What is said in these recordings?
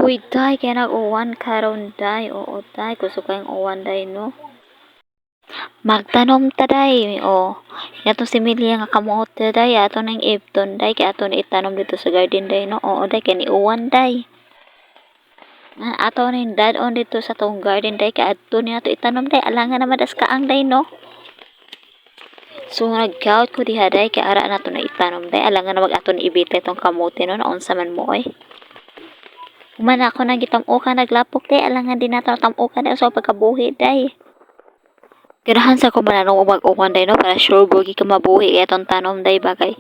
Huy, day, kaya nag-uwan karon day. Oo, day. Gusto kayong uwan, day, no? Magtanom ta, day. O, yato si Milya nga kamote, day. Ato nang ipton, day. Kaya ato na itanom dito sa garden, day, no? Oo, day. Kaya ni uwan, day. Ato na yung dad on dito sa tong garden, day. Kaya ato na ito itanom, day. Alangan na madas kaang, day, no? So, nag-count ko diha, day. Kaya ara na ito na itanom, day. Alangan na mag-ato na ibita itong kamote, no? Naunsa man mo, eh. Human ako na gitamukan naglapok day, alangan din nato tamukan day so pagkabuhi day. Ganahan sa ko mananong umag-uwan day no para sure bugi ka mabuhi itong tanom day bagay.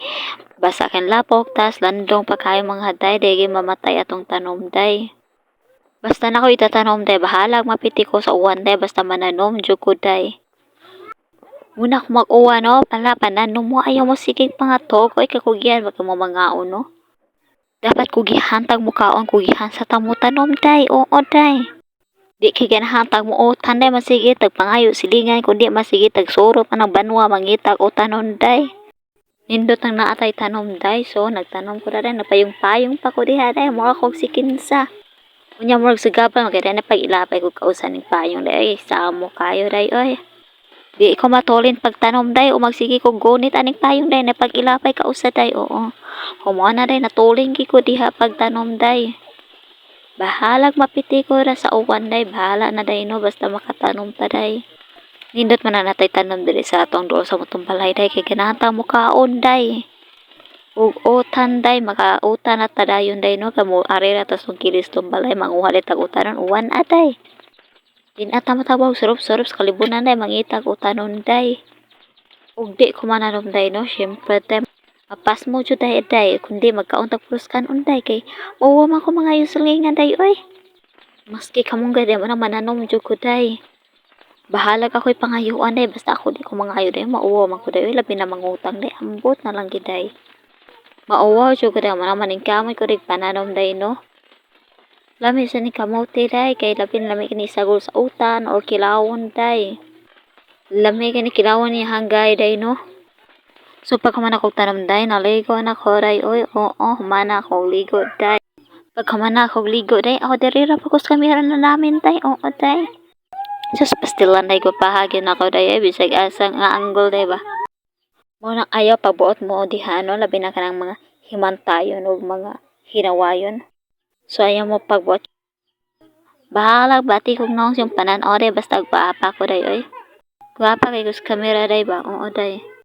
Basa kan lapok tas landong pa kayo mga day day mamatay atong tanom day. Basta na ko itatanom day bahalag mapiti ko sa uwan day basta mananom jud ko day. Muna ko mag-uwan no, pala pananom mo ayaw mo sigig pangatog oy kakugyan wag mo mangaon no. Dapat kugihan tag mukaon kugihan sa tamu-tanom day. Oo day. Di kay ganahantag mo utan day masige tag pangayo silingan kundi masige tag surot anang banwa mangitag utanon day. Nindot ang naatay tanom day so nagtanom ko na rin napayong-payong pa ko diha day mo akong sikinsa. Unya mo sagabal maganda na pag ilapay ko kausan ng payong day sa mo kayo day oy. Di ko matulin pagtanom day o magsige ko gunit aning payong day na pag ilapay kausa day oo. Humo na day natuling gi ko diha pagtanom day. Bahalag mapiti ko ra sa uwan day, bahala na day no basta makatanom ta day. Nindot man na natay tanom diri sa atong duol sa motong balay day kay kinahanglan mo kaon day. Ug utan day makautan na ta dayon day no kamo ari ra ta sung kilis tong balay manguha day tag utanon uwan aday. Din ata matabog surup-surup sa kalibunan day mangitag utanon day. Ug di ko mananom day no syempre day mapas mo jud day day kundi magkaon tag pluskan unday kay uwa man ko mga yusulingan day oy. Maski kamong gade mo na mananom jud ko day. Bahalag ako'y pangayuan day basta ako di ko mangayo day mauwa man ko day oy labi na mangutang day ambot na lang gid day. Mauwa jud ko day mo na maning kamoy ko dig pananom day no. Lami sa ni kamote day kay labi na lami kini sagol sa utan or kilawon day. Lami kini kilawon ni hanggay day no. So pagkaman ako tanom day, naligo na ko day, oy, oo, humana ako ligo day. Pagkaman ako ligo day, ako diri ra pagkos kamera na namin day, oo day. Sus, pastilan day ko pahagin ako day, bisag asang nga angle day ba. Muna ayaw pagbuot mo diha, no, labi na ka ng mga himantayon o mga hinawayon. So ayaw mo pagbuot. Bahalag, bati kong nong yung panan, o day, basta agpaapa ko day, oy. Guwapa kay kus kamera day ba, oo day.